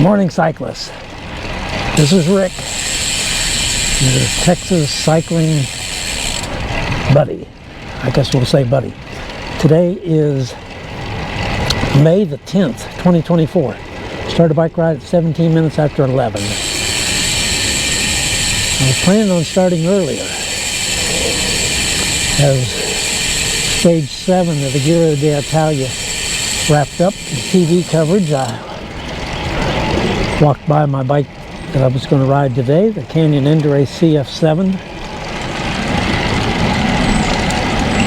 Good morning, cyclists. This is Rick, your Texas cycling buddy. I guess we'll say buddy. Today is May the 10th, 2024. Started a bike ride at 17 minutes after 11. I was planning on starting earlier, as stage 7 of the Giro d'Italia wrapped up the TV coverage. I walked by my bike that I was going to ride today, the Canyon Endurace CF,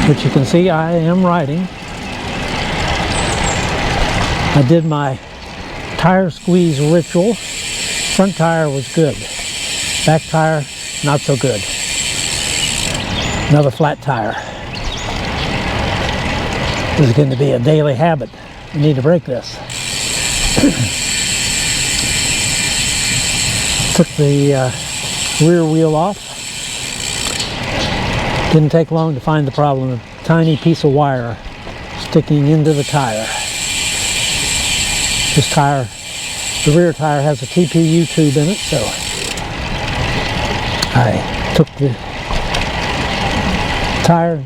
which you can see I am riding. I did my tire squeeze ritual. Front tire was good. Back tire, not so good. Another flat tire. This is going to be a daily habit. I need to break this. Took the rear wheel off. Didn't take long to find the problem. A tiny piece of wire sticking into the tire. This tire, the rear tire, has a TPU tube in it, so I took the tire,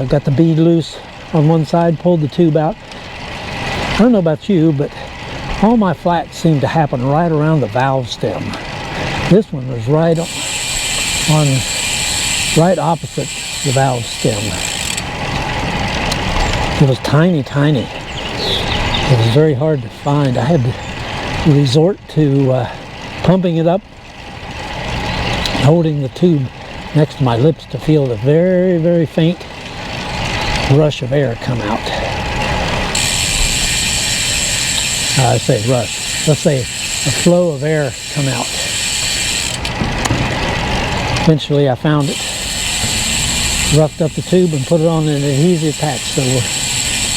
got the bead loose on one side, pulled the tube out. I don't know about you, but all my flats seem to happen right around the valve stem. This one was right opposite the valve stem. It was tiny. It was very hard to find. I had to resort to pumping it up, holding the tube next to my lips to feel the very, very faint rush of air come out. I say rush. Let's say a flow of air come out. Eventually I found it, roughed up the tube and put it on an adhesive patch, so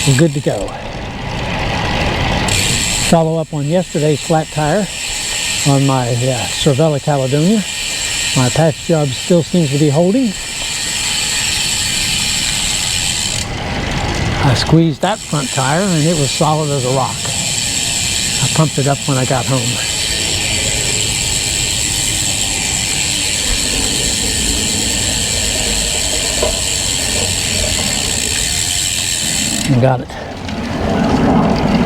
we're good to go. Follow up on yesterday's flat tire on my Cervella Caledonia. My patch job still seems to be holding. I squeezed that front tire and it was solid as a rock. I pumped it up when I got home. And got it.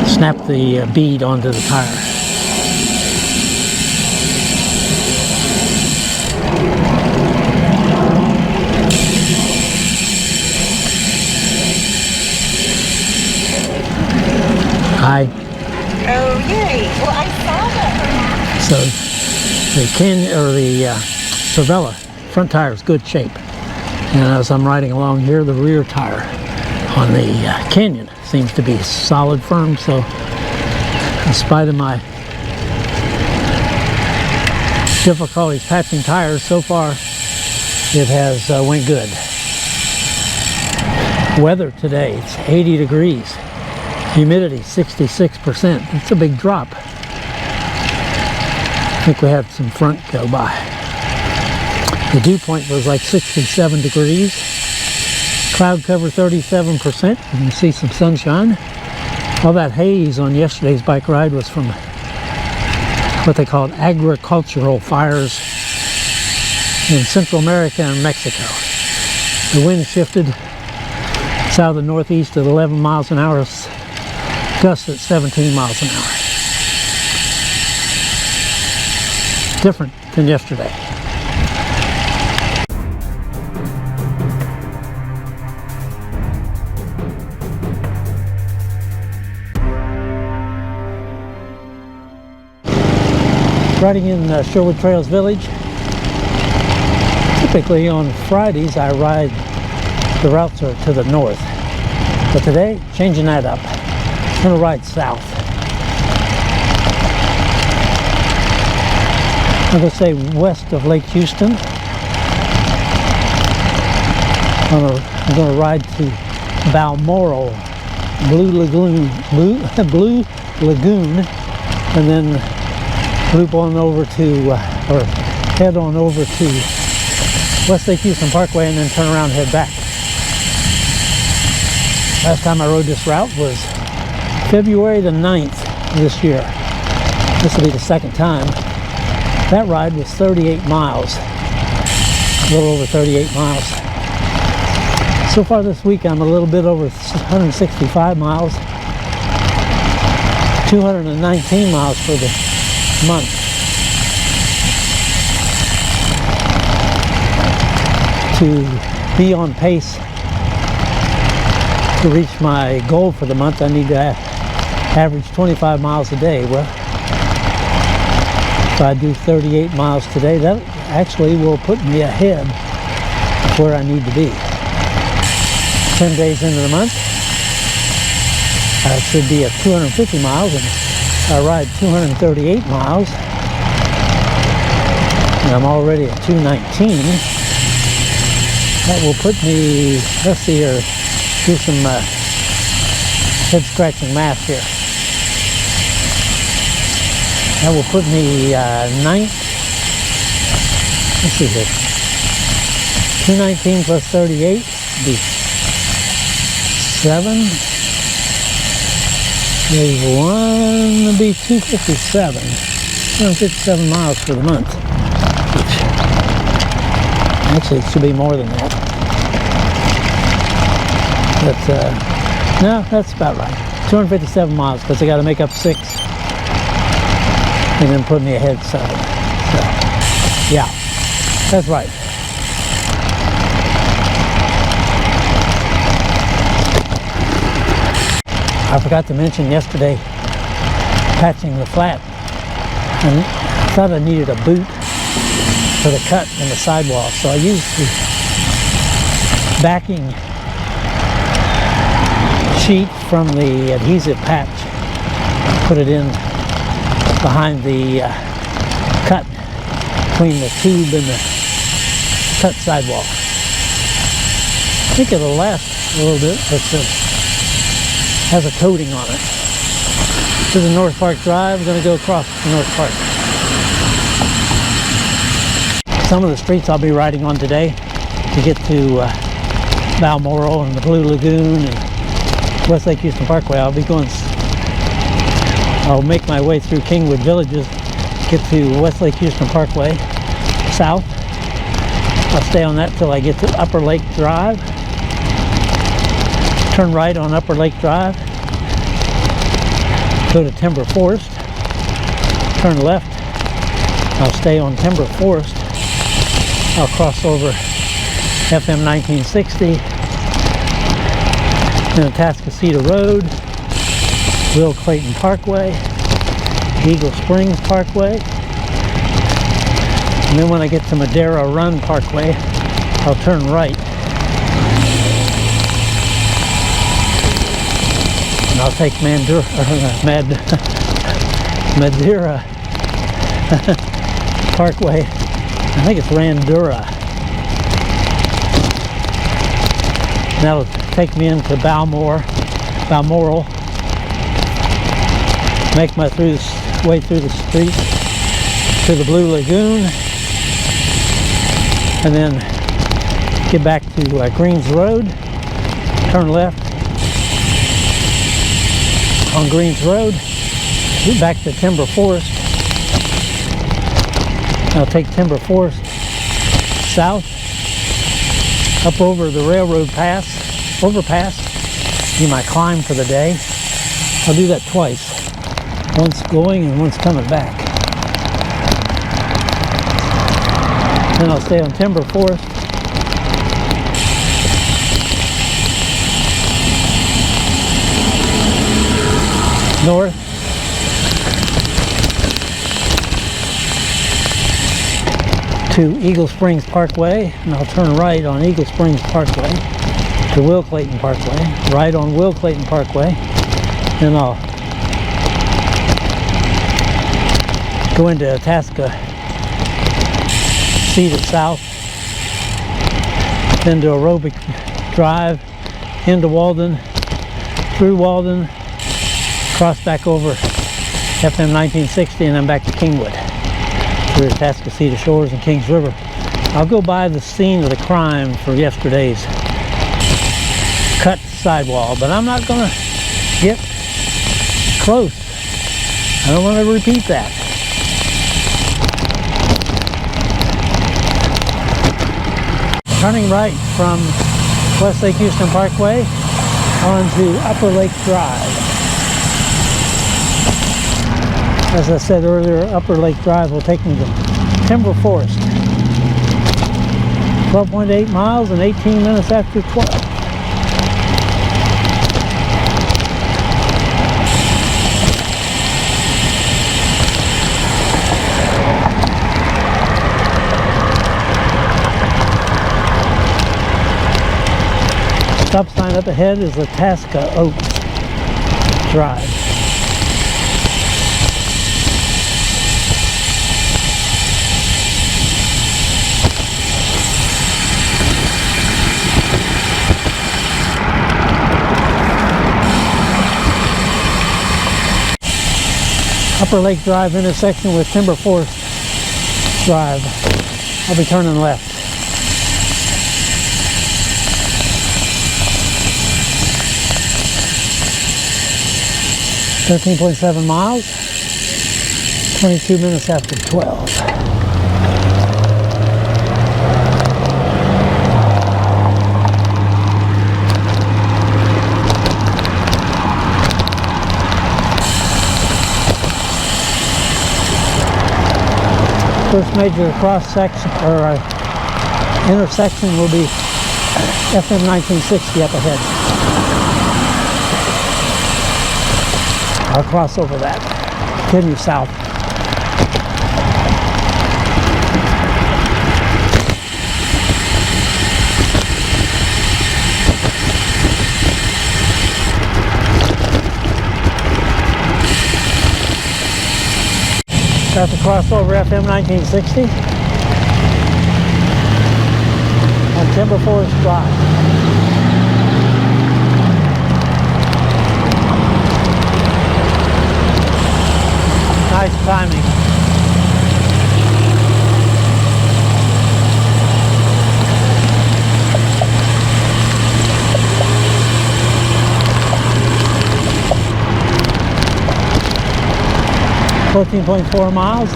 Snapped the bead onto the tire. Hi. Oh, yay. Well, I saw that. So the Cervella front tire is good shape. And as I'm riding along here, the rear tire on the Canyon seems to be solid, firm. So in spite of my difficulties patching tires, so far it has went good. Weather today, it's 80 degrees. Humidity 66%. It's a big drop. I think we had some front go by. The dew point was like 67 degrees. Cloud cover 37%. You can see some sunshine. All that haze on yesterday's bike ride was from what they called agricultural fires in Central America and Mexico. The wind shifted south and northeast at 11 miles an hour. Gusts at 17 miles an hour. Different than yesterday. Riding in Sherwood Trails Village. Typically on Fridays I ride, the routes are to the north. But today, changing that up. I'm going to ride south. I'm going to say west of Lake Houston. I'm going to ride to Balmoral, Blue Lagoon, and then loop on over to, or head on over to West Lake Houston Parkway and then turn around and head back. Last time I rode this route was February the 9th this year. This will be the second time. That ride was 38 miles. A little over 38 miles. So far this week I'm a little bit over 165 miles. 219 miles for the month. To be on pace to reach my goal for the month, I need to average 25 miles a day. Well, if I do 38 miles today, that actually will put me ahead of where I need to be. 10 days into the month, I should be at 250 miles, and I ride 238 miles, and I'm already at 219. That will put me, let's see here, do some head-scratching math here. That will put me let's see here, 219 plus 38 would be 7. There's 1 would be 257 miles for the month. Which, actually, it should be more than that. But, no, that's about right. 257 miles, because I got to make up 6. And then put me ahead 7. So, yeah, that's right. I forgot to mention yesterday, patching the flat. And I thought I needed a boot for the cut in the sidewall, so I used the backing sheet from the adhesive patch, put it in behind the cut between the tube and the cut sidewall. I think it'll last a little bit, but it has a coating on it. This is North Park Drive. We're going to go across to North Park. Some of the streets I'll be riding on today to get to Balmoral and the Blue Lagoon and West Lake Houston Parkway. I'll make my way through Kingwood Villages, get to West Lake Houston Parkway, south. I'll stay on that till I get to Upper Lake Drive. Turn right on Upper Lake Drive. Go to Timber Forest. Turn left. I'll stay on Timber Forest. I'll cross over FM 1960. Then Atascocita Road. Will Clayton Parkway, Eagle Springs Parkway, and then when I get to Madera Run Parkway, I'll turn right. And I'll take Madeira Parkway. I think it's Randura. That'll take me into Balmoral. Make my way through the street to the Blue Lagoon, and then get back to Greens Road, turn left on Greens Road, get back to Timber Forest. I'll take Timber Forest south, up over the railroad overpass, do my climb for the day. I'll do that twice. Once going and once coming back. Then I'll stay on Timber Forest. North. To Eagle Springs Parkway, and I'll turn right on Eagle Springs Parkway to Will Clayton Parkway, right on Will Clayton Parkway, then I'll go into Atascocita south, then to Aerobic Drive, into Walden, through Walden, cross back over FM 1960, and then back to Kingwood through Atascocita Shores and Kings River. I'll go by the scene of the crime for yesterday's cut sidewall, but I'm not going to get close. I don't want to repeat that. Turning right from West Lake Houston Parkway onto Upper Lake Drive. As I said earlier, Upper Lake Drive will take me to Timber Forest. 12.8 miles and 18 minutes after 12. Stop sign up ahead is Atascocita Drive. Upper Lake Drive intersection with Timber Forest Drive. I'll be turning left. .7 miles, 22 minutes after 12. First major cross section or intersection will be FM 1960 up ahead. I'll cross over that. Continue south. Got to cross over FM 1960 on Timber Forest Drive. Nice timing. .4 miles,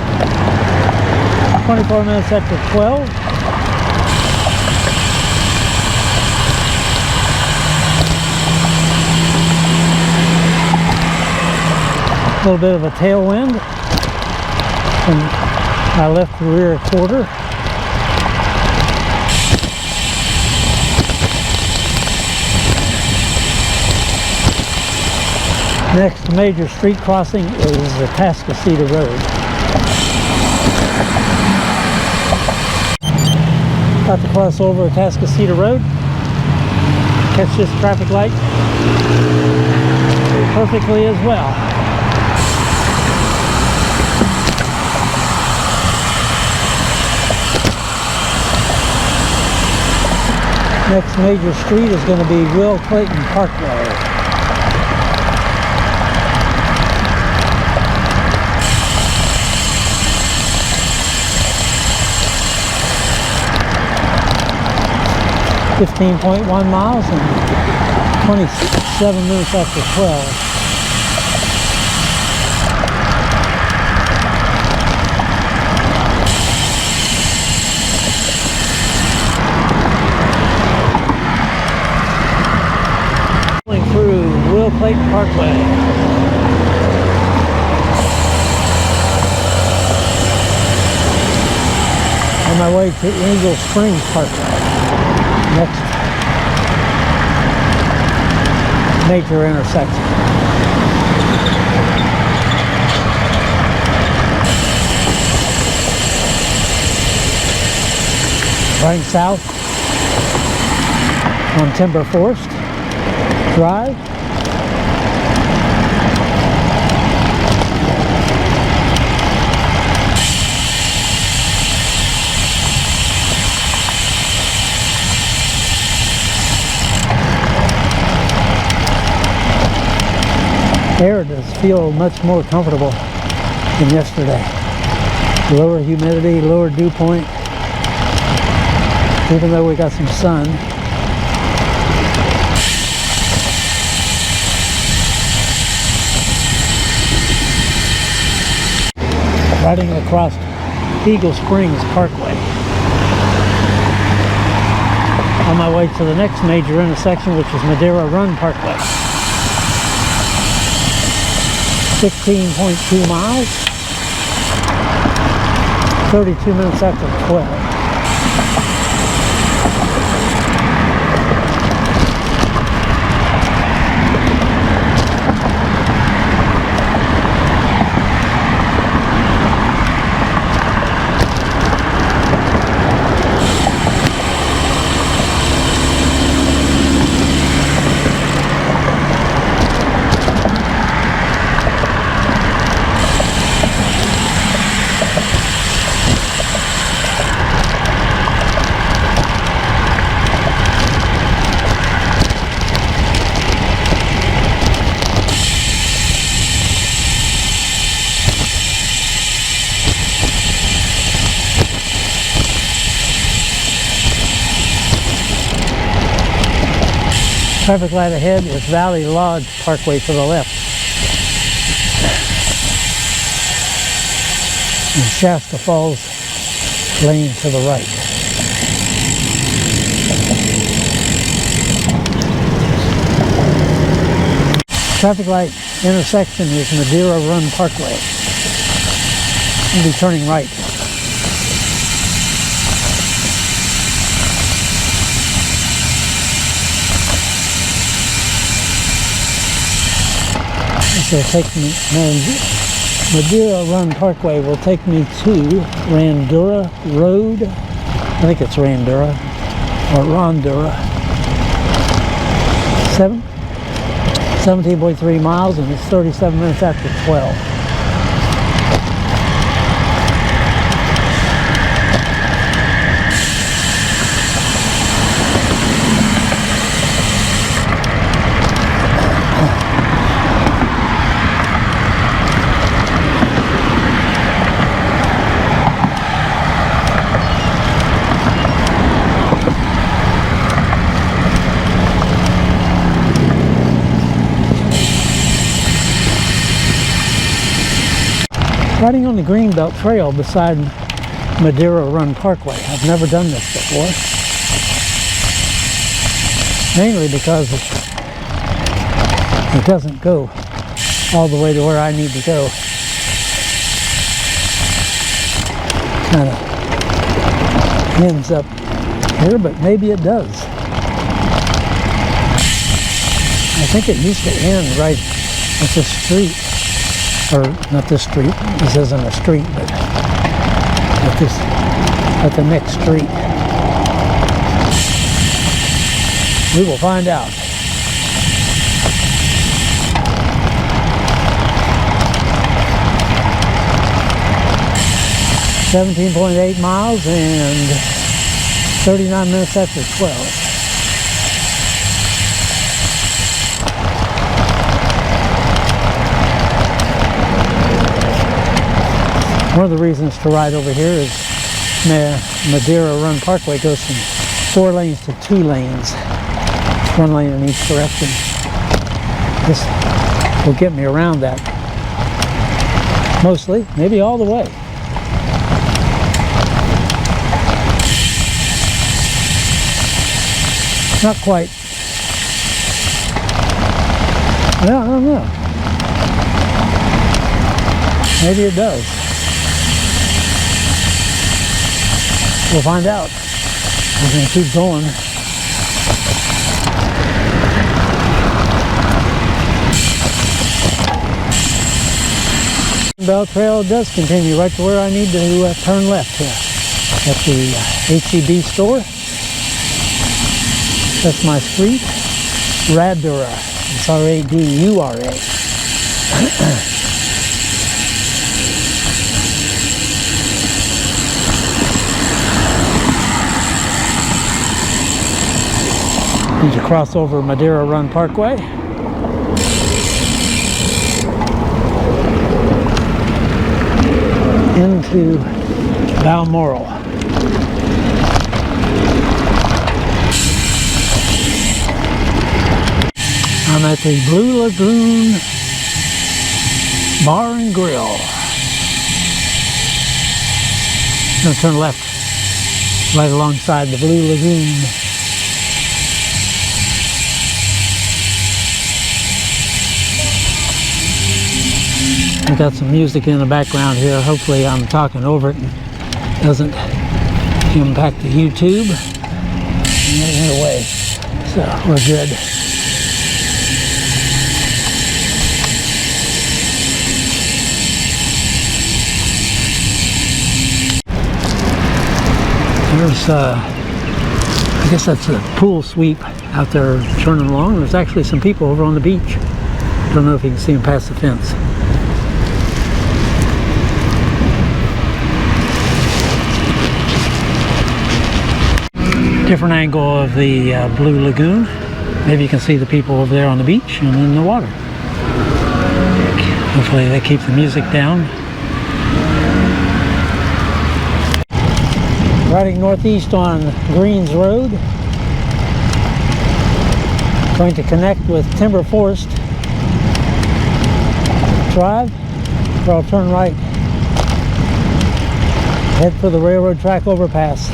24 minutes after 12. A little bit of a tailwind from my left rear quarter. Next major street crossing is the Atascocita Road. About to cross over Atascocita Road. Catch this traffic light perfectly as well. Next major street is going to be Will Clayton Parkway. .1 miles and 27 minutes after 12. Going through Will Clayton Parkway. On my way to Angel Springs Parkway. Next major intersection. Running south on Timber Forest Drive. Air does feel much more comfortable than yesterday. Lower humidity, lower dew point. Even though we got some sun. riding across Eagle Springs Parkway. On my way to the next major intersection, which is Madeira Run Parkway. 16.2 miles, 32 minutes after 12. Traffic light ahead is Valley Lodge Parkway to the left. And Shasta Falls lane to the right. Traffic light intersection is Madeira Run Parkway. I'll be turning right. Will take me, Madeira Run Parkway will take me to Randura Road. I think it's Randura or Rondura. 17.3 miles, and it's 37 minutes after 12. Riding on the Greenbelt Trail beside Madeira Run Parkway. I've never done this before. Mainly because it doesn't go all the way to where I need to go. Kind of ends up here, but maybe it does. I think it used to end right at this street. Or not this street, this isn't a street, but at the next street. We will find out. $17.8 miles and 39 minutes after 12. One of the reasons to ride over here is Madeira Run Parkway goes from 4 lanes to 2 lanes. 1 lane in each direction. This will get me around that. Mostly, maybe all the way. Not quite. Well, I don't know. Maybe it does. We'll find out. We're going to keep going. Bell Trail does continue right to where I need to turn left here at the H-E-B store. That's my street. Radura. It's R-A-D-U-R-A. Need to cross over Madeira Run Parkway. Into Balmoral. I'm at the Blue Lagoon Bar and Grill. Gonna turn left right alongside the Blue Lagoon. I got some music in the background here. Hopefully I'm talking over it and doesn't impact the YouTube in any way. So we're good. There's, I guess that's a pool sweep out there turning along. There's actually some people over on the beach. Don't know if you can see them past the fence. Different angle of the Blue Lagoon. Maybe you can see the people over there on the beach and in the water. Hopefully they keep the music down. Riding northeast on Greens Road. Going to connect with Timber Forest Drive, where I'll turn right. Head for the railroad track overpass.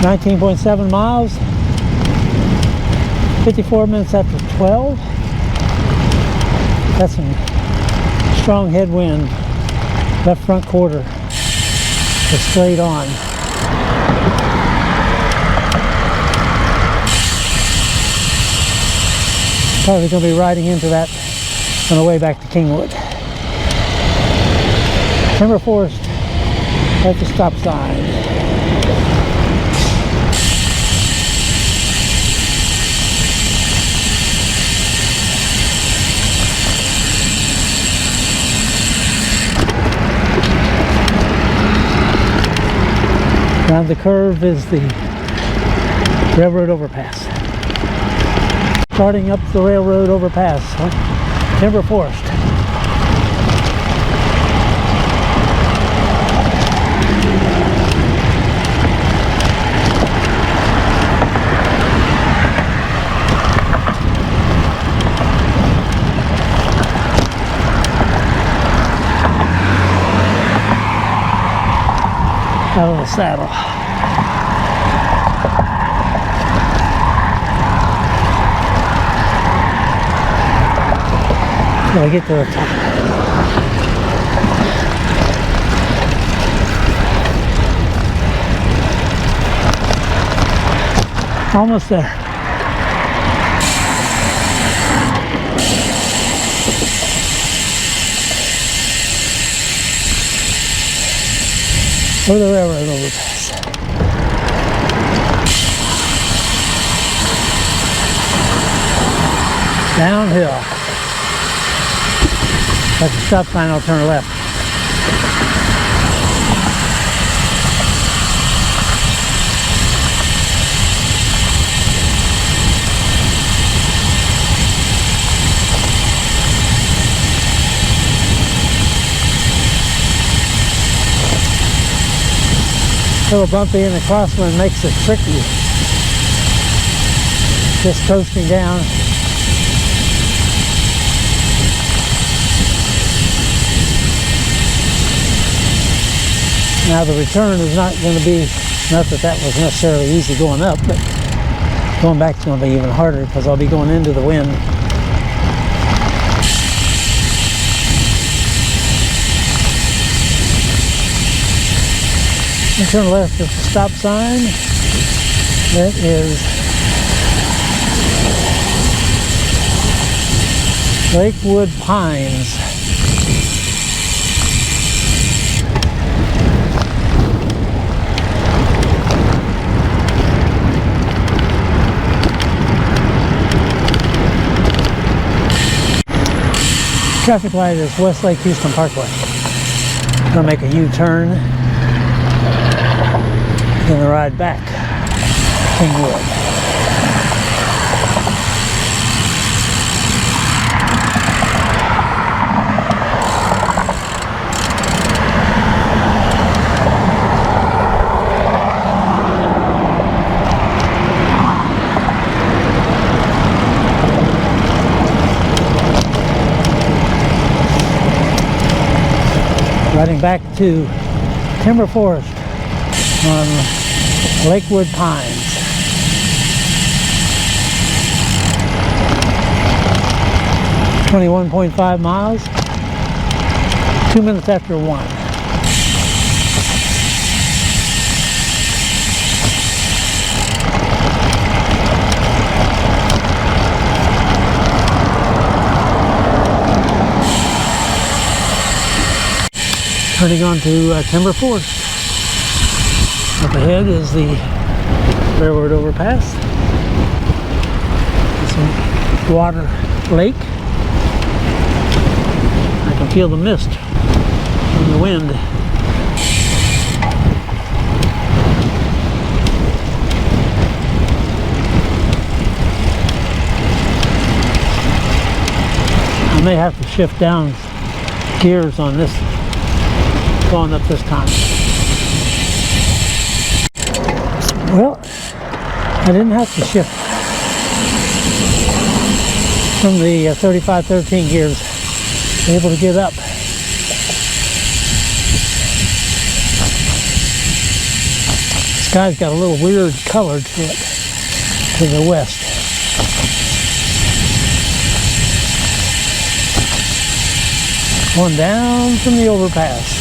.7 miles, 54 minutes after 12. That's some strong headwind, left front quarter, it's straight on. Probably going to be riding into that on the way back to Kingwood. Timber Forest at the stop sign. Around the curve is the railroad overpass. Starting up the railroad overpass, Timber Forest. Out of the saddle. Gotta get to the top. Almost there. Or the railroad overpass. Downhill. At the stop sign, I'll turn left. A little bumpy in the crosswind makes it tricky. Just coasting down. Now the return is not going to be, not that that was necessarily easy going up, but going back is going to be even harder because I'll be going into the wind. And turn left at the stop sign. That is Lakewood Pines. Traffic light is West Lake Houston Parkway. I'm gonna make a U-turn. Gonna ride back Kingwood. Riding back to Timber Forest on Lakewood Pines. 21.5 miles, 2 minutes after 1. Turning on to Timber Forest. Up ahead is the railroad overpass. Some water lake. I can feel the mist from the wind. I may have to shift down gears on this going up this time. Well, I didn't have to shift from the 35-13 gears. Able to get up. The sky's got a little weird color to it to the west. Going down from the overpass.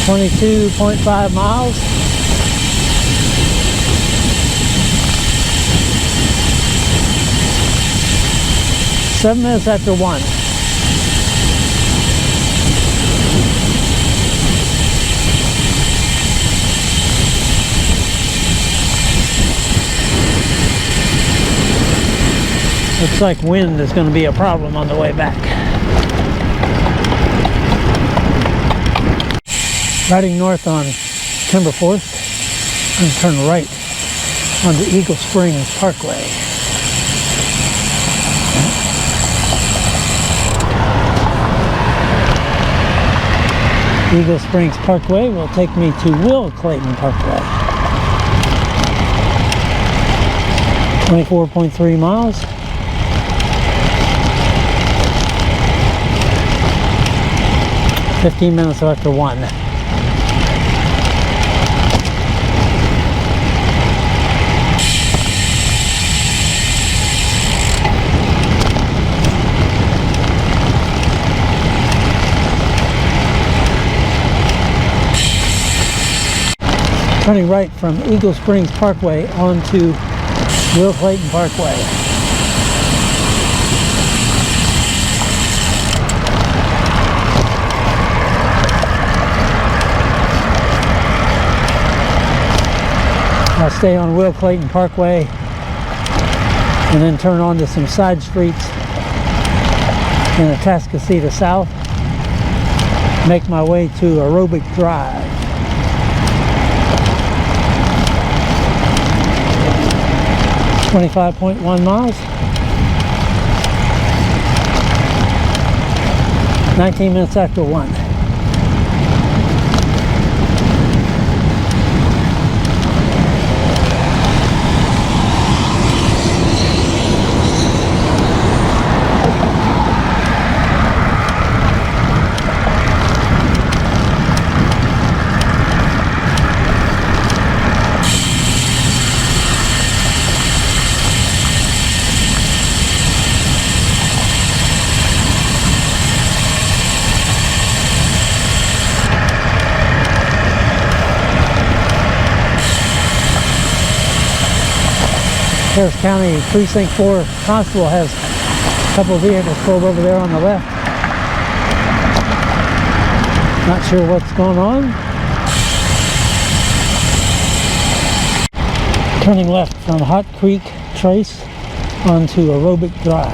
22.5 miles. Seven minutes after 1. Looks like wind is going to be a problem on the way back. Riding north on Timber Forest, I'm going to turn right onto Eagle Springs Parkway. Eagle Springs Parkway will take me to Will Clayton Parkway. 24.3 miles. "15 minutes after 1. Turning right from Eagle Springs Parkway onto Will Clayton Parkway. I'll stay on Will Clayton Parkway and then turn onto some side streets in Atascocita South. Make my way to Aerobic Drive. 25.1 miles. 19 minutes after 1. Harris County Precinct 4 Constable has a couple of vehicles pulled over there on the left. Not sure what's going on. Turning left from Hot Creek Trace onto Aerobic Drive.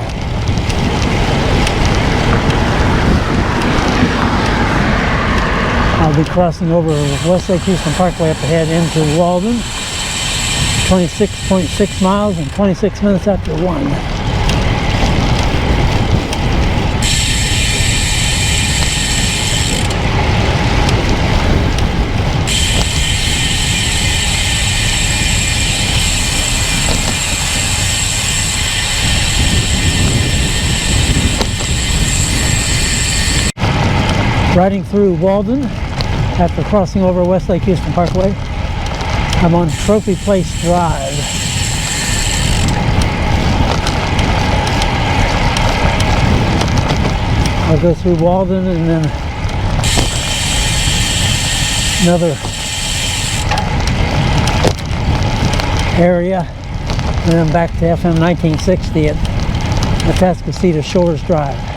I'll be crossing over West Lake Houston Parkway up ahead into Walden. 26.6 miles and 26 minutes after 1. Riding through Walden after crossing over West Lake Houston Parkway. I'm on Trophy Place Drive. I'll go through Walden and then another area, and then back to FM 1960 at Atascocita Shores Drive.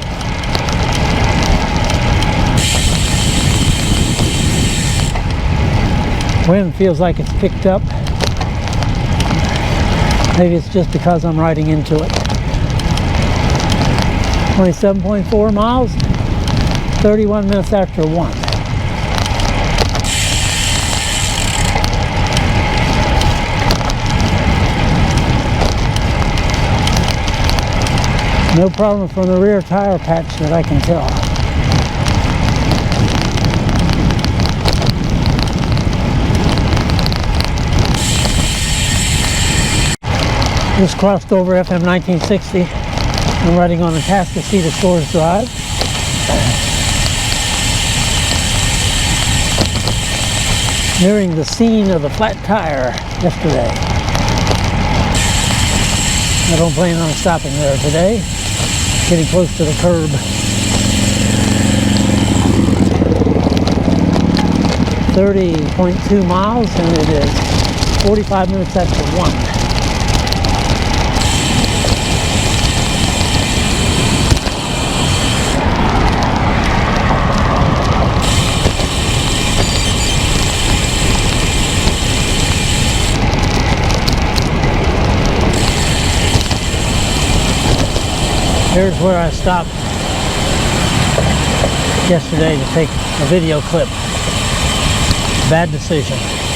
Wind feels like it's picked up. Maybe it's just because I'm riding into it. 27.4 miles, 31 minutes after 1. No problem from the rear tire patch that I can tell. Just crossed over FM 1960. I'm riding on Atascocita Shores Drive. Nearing the scene of the flat tire yesterday. I don't plan on stopping there today. Getting close to the curb. 30.2 miles, and it is 45 minutes after 1. Here's where I stopped yesterday to take a video clip. Bad decision.